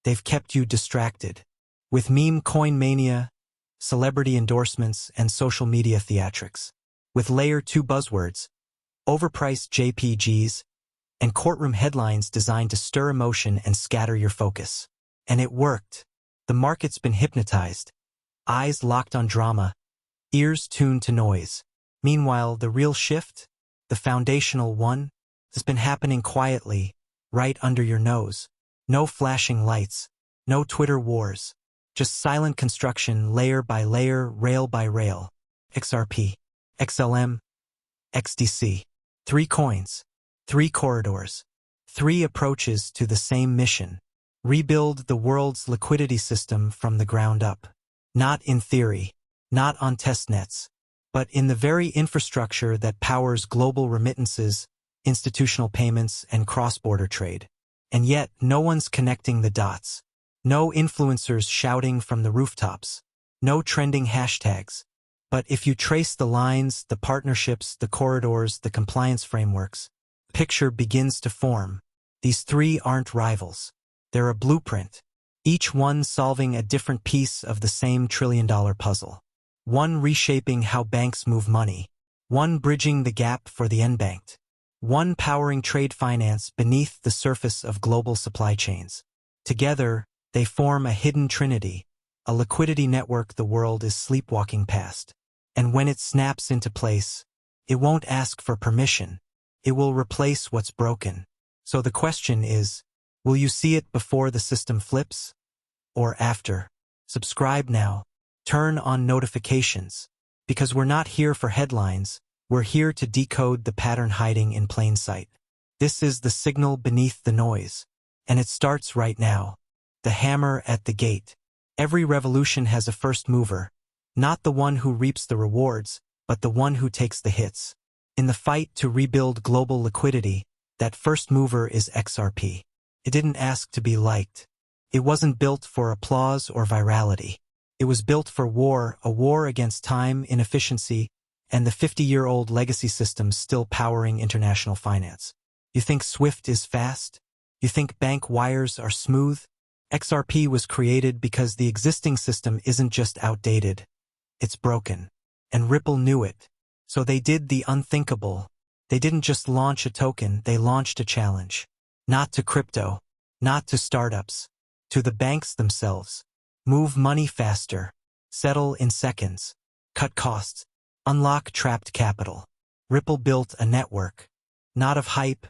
they've kept you distracted. With meme coin mania, celebrity endorsements, and social media theatrics. With Layer 2 buzzwords, overpriced JPGs, and courtroom headlines designed to stir emotion and scatter your focus. And it worked. The market's been hypnotized. Eyes locked on drama, ears tuned to noise. Meanwhile, the real shift, the foundational one, has been happening quietly, right under your nose. No flashing lights, no Twitter wars, just silent construction layer by layer, rail by rail. XRP, XLM, XDC. 3 coins, 3 corridors, 3 approaches to the same mission. Rebuild the world's liquidity system from the ground up. Not in theory, not on testnets, but in the very infrastructure that powers global remittances, institutional payments, and cross-border trade. And yet, no one's connecting the dots. No influencers shouting from the rooftops. No trending hashtags. But if you trace the lines, the partnerships, the corridors, the compliance frameworks, the picture begins to form. These 3 aren't rivals. They're a blueprint, each one solving a different piece of the same trillion-dollar puzzle. One reshaping how banks move money. One bridging the gap for the unbanked. One powering trade finance beneath the surface of global supply chains. Together, they form a hidden trinity, a liquidity network the world is sleepwalking past. And when it snaps into place, it won't ask for permission. It will replace what's broken. So the question is, will you see it before the system flips? Or after? Subscribe now. Turn on notifications. Because we're not here for headlines, we're here to decode the pattern hiding in plain sight. This is the signal beneath the noise. And it starts right now. The hammer at the gate. Every revolution has a first mover. Not the one who reaps the rewards, but the one who takes the hits. In the fight to rebuild global liquidity, that first mover is XRP. It didn't ask to be liked. It wasn't built for applause or virality. It was built for war, a war against time, inefficiency, and the 50-year-old legacy systems still powering international finance. You think SWIFT is fast? You think bank wires are smooth? XRP was created because the existing system isn't just outdated. It's broken. And Ripple knew it. So they did the unthinkable. They didn't just launch a token, they launched a challenge. Not to crypto, not to startups, to the banks themselves. Move money faster, settle in seconds, cut costs, unlock trapped capital. Ripple built a network, not of hype,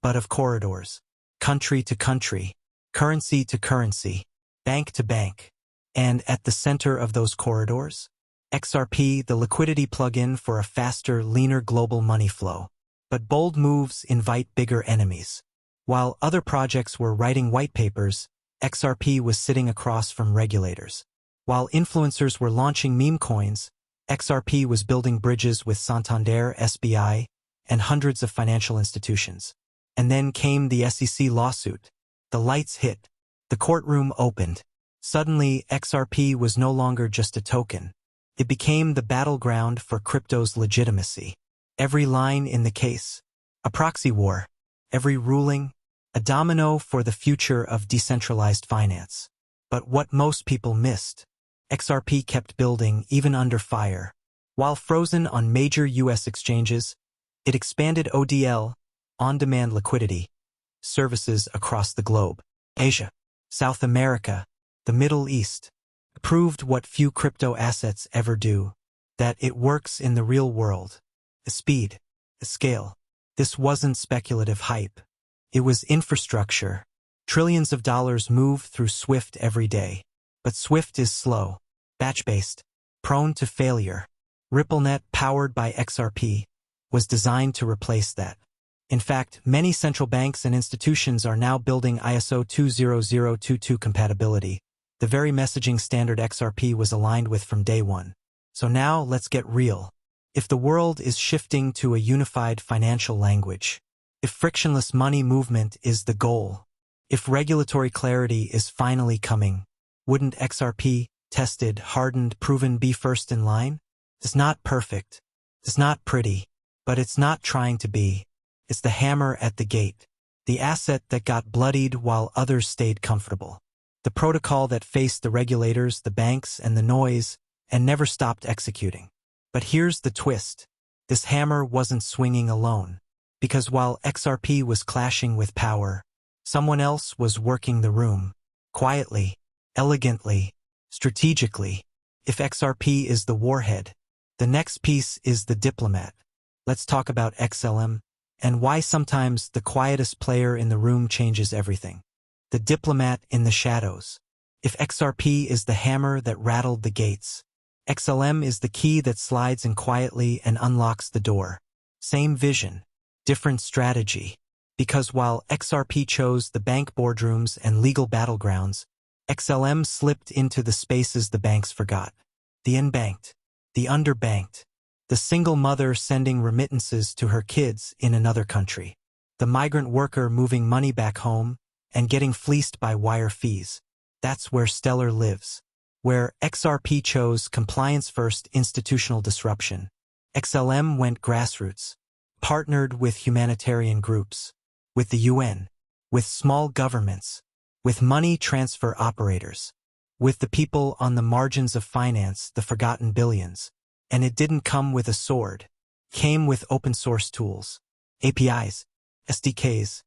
but of corridors. Country to country, currency to currency, bank to bank. And at the center of those corridors, XRP, the liquidity plugin for a faster, leaner global money flow. But bold moves invite bigger enemies. While other projects were writing white papers, XRP was sitting across from regulators. While influencers were launching meme coins, XRP was building bridges with Santander, SBI, and hundreds of financial institutions. And then came the SEC lawsuit. The lights hit. The courtroom opened. Suddenly, XRP was no longer just a token. It became the battleground for crypto's legitimacy. Every line in the case, a proxy war. Every ruling, a domino for the future of decentralized finance. But what most people missed, XRP kept building even under fire. While frozen on major U.S. exchanges, it expanded ODL, on-demand liquidity, services across the globe. Asia, South America, the Middle East, proved what few crypto assets ever do, that it works in the real world. The speed, the scale. This wasn't speculative hype. It was infrastructure. Trillions of dollars move through SWIFT every day. But SWIFT is slow, batch-based, prone to failure. RippleNet, powered by XRP, was designed to replace that. In fact, many central banks and institutions are now building ISO 20022 compatibility, the very messaging standard XRP was aligned with from day one. So now let's get real. If the world is shifting to a unified financial language, if frictionless money movement is the goal, if regulatory clarity is finally coming, wouldn't XRP, tested, hardened, proven, be first in line? It's not perfect. It's not pretty. But it's not trying to be. It's the hammer at the gate. The asset that got bloodied while others stayed comfortable. The protocol that faced the regulators, the banks, and the noise, and never stopped executing. But here's the twist. This hammer wasn't swinging alone. Because while XRP was clashing with power, someone else was working the room. Quietly, elegantly, strategically. If XRP is the warhead, the next piece is the diplomat. Let's talk about XLM, and why sometimes the quietest player in the room changes everything. The diplomat in the shadows. If XRP is the hammer that rattled the gates, XLM is the key that slides in quietly and unlocks the door. Same vision, different strategy. Because while XRP chose the bank boardrooms and legal battlegrounds, XLM slipped into the spaces the banks forgot. The unbanked, the underbanked, the single mother sending remittances to her kids in another country, the migrant worker moving money back home and getting fleeced by wire fees. That's where Stellar lives. Where XRP chose compliance-first institutional disruption, XLM went grassroots, partnered with humanitarian groups, with the UN, with small governments, with money transfer operators, with the people on the margins of finance, the forgotten billions. And it didn't come with a sword. It came with open-source tools, APIs, SDKs,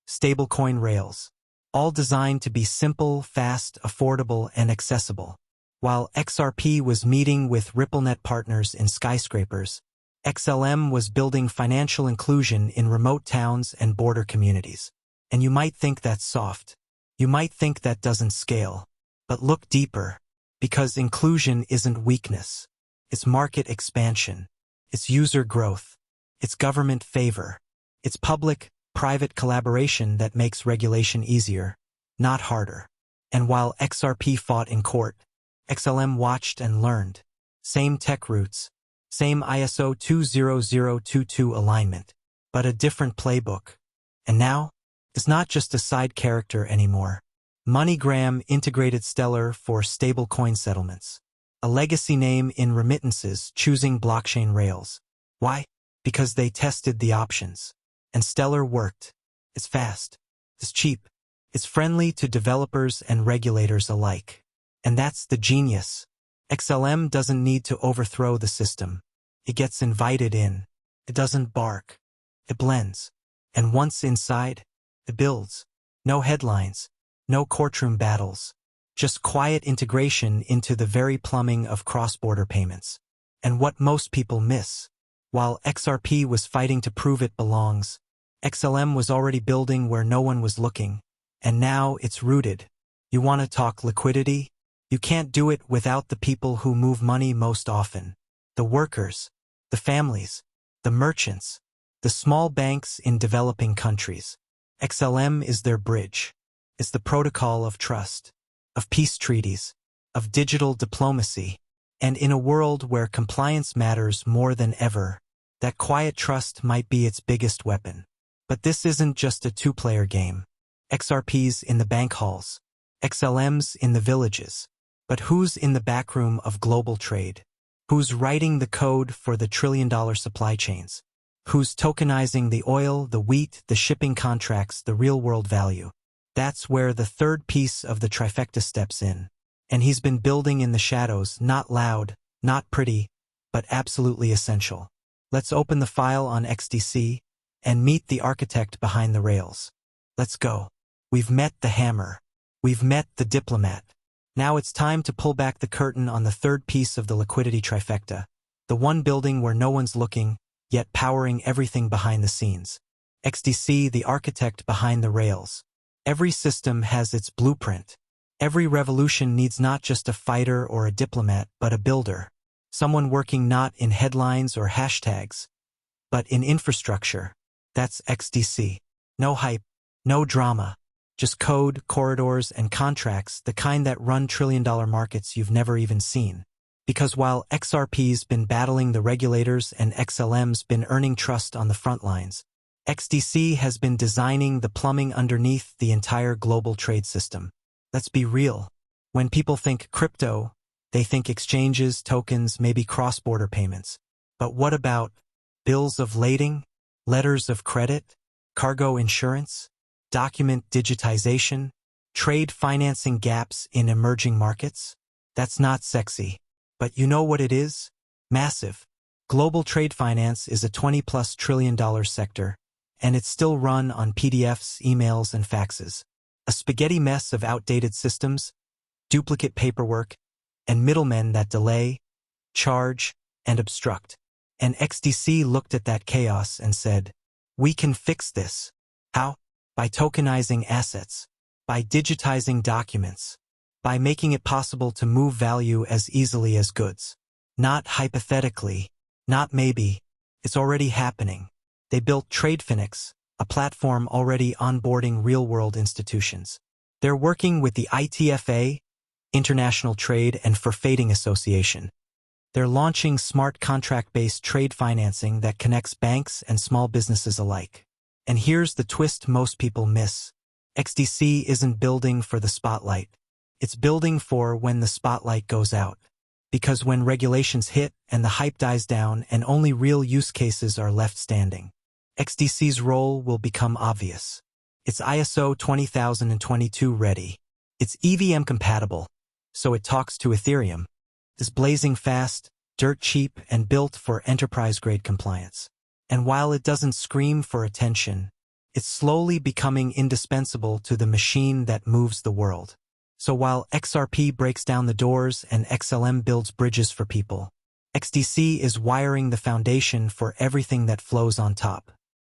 stablecoin rails, all designed to be simple, fast, affordable, and accessible. While XRP was meeting with RippleNet partners in skyscrapers, XLM was building financial inclusion in remote towns and border communities. And you might think that's soft. You might think that doesn't scale. But look deeper, because inclusion isn't weakness. It's market expansion. It's user growth. It's government favor. It's public-private collaboration that makes regulation easier, not harder. And while XRP fought in court, XLM watched and learned. Same tech roots, same ISO 20022 alignment, but a different playbook. And now, it's not just a side character anymore. MoneyGram integrated Stellar for stablecoin settlements. A legacy name in remittances choosing blockchain rails. Why? Because they tested the options. And Stellar worked. It's fast. It's cheap. It's friendly to developers and regulators alike. And that's the genius. XLM doesn't need to overthrow the system. It gets invited in. It doesn't bark. It blends. And once inside, it builds. No headlines. No courtroom battles. Just quiet integration into the very plumbing of cross-border payments. And what most people miss. While XRP was fighting to prove it belongs, XLM was already building where no one was looking. And now it's rooted. You want to talk liquidity? You can't do it without the people who move money most often. The workers, the families, the merchants, the small banks in developing countries. XLM is their bridge. It's the protocol of trust, of peace treaties, of digital diplomacy. And in a world where compliance matters more than ever, that quiet trust might be its biggest weapon. But this isn't just a two-player game. XRP's in the bank halls, XLM's in the villages. But who's in the backroom of global trade? Who's writing the code for the trillion-dollar supply chains? Who's tokenizing the oil, the wheat, the shipping contracts, the real-world value? That's where the third piece of the trifecta steps in. And he's been building in the shadows, not loud, not pretty, but absolutely essential. Let's open the file on XDC and meet the architect behind the rails. Let's go. We've met the hammer. We've met the diplomat. Now it's time to pull back the curtain on the third piece of the liquidity trifecta, the one building where no one's looking, yet powering everything behind the scenes. XDC, the architect behind the rails. Every system has its blueprint. Every revolution needs not just a fighter or a diplomat, but a builder. Someone working not in headlines or hashtags, but in infrastructure. That's XDC. No hype, no drama. Just code, corridors, and contracts, the kind that run trillion-dollar markets you've never even seen. Because while XRP's been battling the regulators and XLM's been earning trust on the front lines, XDC has been designing the plumbing underneath the entire global trade system. Let's be real. When people think crypto, they think exchanges, tokens, maybe cross-border payments. But what about bills of lading, letters of credit, cargo insurance, document digitization, Trade financing gaps in emerging markets? That's not sexy. But you know what it is? Massive. Global trade finance is a $20+ trillion sector, and it's still run on PDFs, emails, and faxes. A spaghetti mess of outdated systems, duplicate paperwork, and middlemen that delay, charge, and obstruct. And XDC looked at that chaos and said, "We can fix this." How? By tokenizing assets, by digitizing documents, by making it possible to move value as easily as goods. Not hypothetically, not maybe, it's already happening. They built TradeFinix, a platform already onboarding real-world institutions. They're working with the ITFA, International Trade and Forfeiting Association. They're launching smart contract-based trade financing that connects banks and small businesses alike. And here's the twist most people miss. XDC isn't building for the spotlight. It's building for when the spotlight goes out. Because when regulations hit and the hype dies down and only real use cases are left standing, XDC's role will become obvious. It's ISO 20022 ready. It's EVM compatible, so it talks to Ethereum. It's blazing fast, dirt cheap, and built for enterprise-grade compliance. And while it doesn't scream for attention, it's slowly becoming indispensable to the machine that moves the world. So while XRP breaks down the doors and XLM builds bridges for people, XDC is wiring the foundation for everything that flows on top.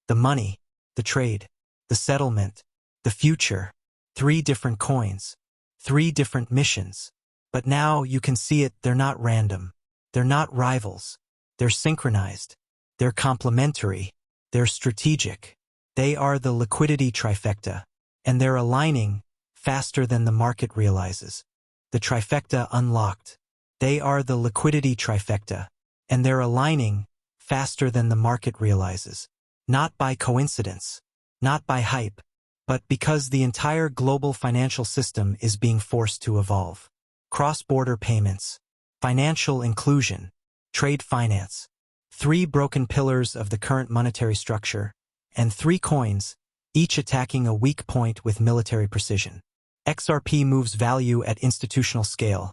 The money, the trade, the settlement, the future. 3 different coins, 3 different missions. But now you can see it, they're not random. They're not rivals. They're synchronized. They're complementary. They're strategic. They are the liquidity trifecta. And they're aligning faster than the market realizes. The trifecta unlocked. They are the liquidity trifecta. And they're aligning faster than the market realizes. Not by coincidence. Not by hype. But because the entire global financial system is being forced to evolve. Cross-border payments, financial inclusion, trade finance, 3 broken pillars of the current monetary structure, and 3 coins, each attacking a weak point with military precision. XRP moves value at institutional scale,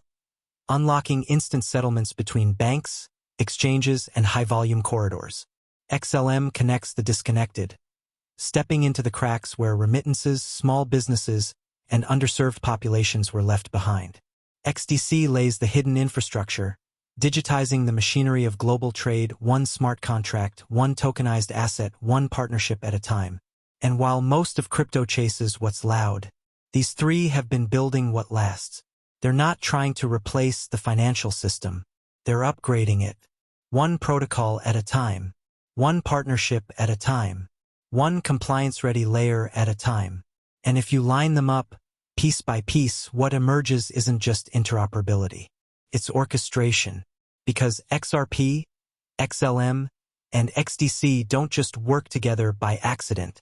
unlocking instant settlements between banks, exchanges, and high-volume corridors. XLM connects the disconnected, stepping into the cracks where remittances, small businesses, and underserved populations were left behind. XDC lays the hidden infrastructure, digitizing the machinery of global trade, 1 smart contract, 1 tokenized asset, 1 partnership at a time. And while most of crypto chases what's loud, these 3 have been building what lasts. They're not trying to replace the financial system. They're upgrading it. 1 protocol at a time. 1 partnership at a time. 1 compliance-ready layer at a time. And if you line them up, piece by piece, what emerges isn't just interoperability. It's orchestration. Because XRP, XLM, and XDC don't just work together by accident.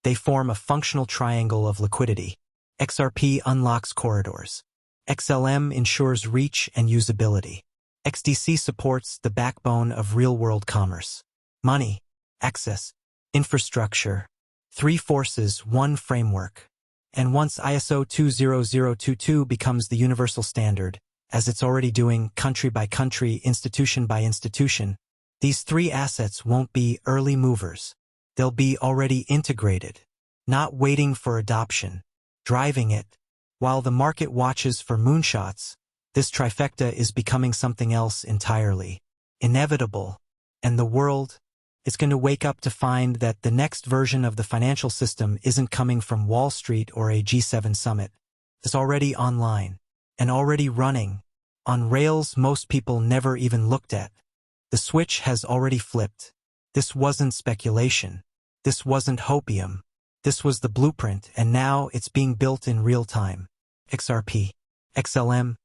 They form a functional triangle of liquidity. XRP unlocks corridors. XLM ensures reach and usability. XDC supports the backbone of real-world commerce. Money, access, infrastructure. 3 forces, 1 framework. And once ISO 20022 becomes the universal standard, as it's already doing country by country, institution by institution, these 3 assets won't be early movers. They'll be already integrated, not waiting for adoption, driving it. While the market watches for moonshots, this trifecta is becoming something else entirely. Inevitable. And the world, it's going to wake up to find that the next version of the financial system isn't coming from Wall Street or a G7 summit. It's already online and already running on rails most people never even looked at. The switch has already flipped. This wasn't speculation. This wasn't hopium. This was the blueprint, and now it's being built in real time. XRP, XLM,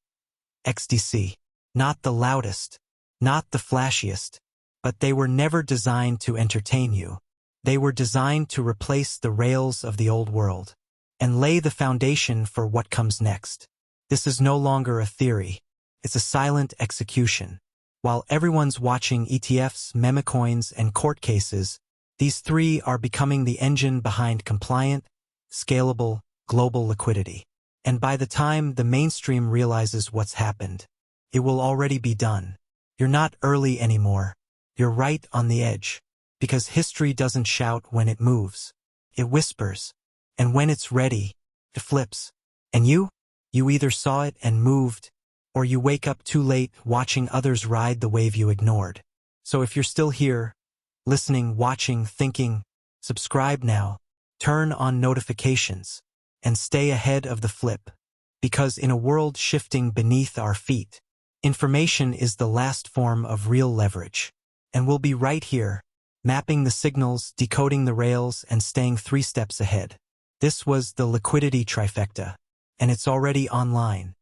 XDC. Not the loudest, not the flashiest. But they were never designed to entertain you. They were designed to replace the rails of the old world and lay the foundation for what comes next. This is no longer a theory. It's a silent execution. While everyone's watching ETFs, memecoins, and court cases, these 3 are becoming the engine behind compliant, scalable, global liquidity. And by the time the mainstream realizes what's happened, it will already be done. You're not early anymore. You're right on the edge. Because history doesn't shout when it moves. It whispers. And when it's ready, it flips. And you either saw it and moved, or you wake up too late watching others ride the wave you ignored. So if you're still here, listening, watching, thinking, subscribe now, turn on notifications, and stay ahead of the flip. Because in a world shifting beneath our feet, information is the last form of real leverage. And we'll be right here, mapping the signals, decoding the rails, and staying 3 steps ahead. This was the liquidity trifecta, and it's already online.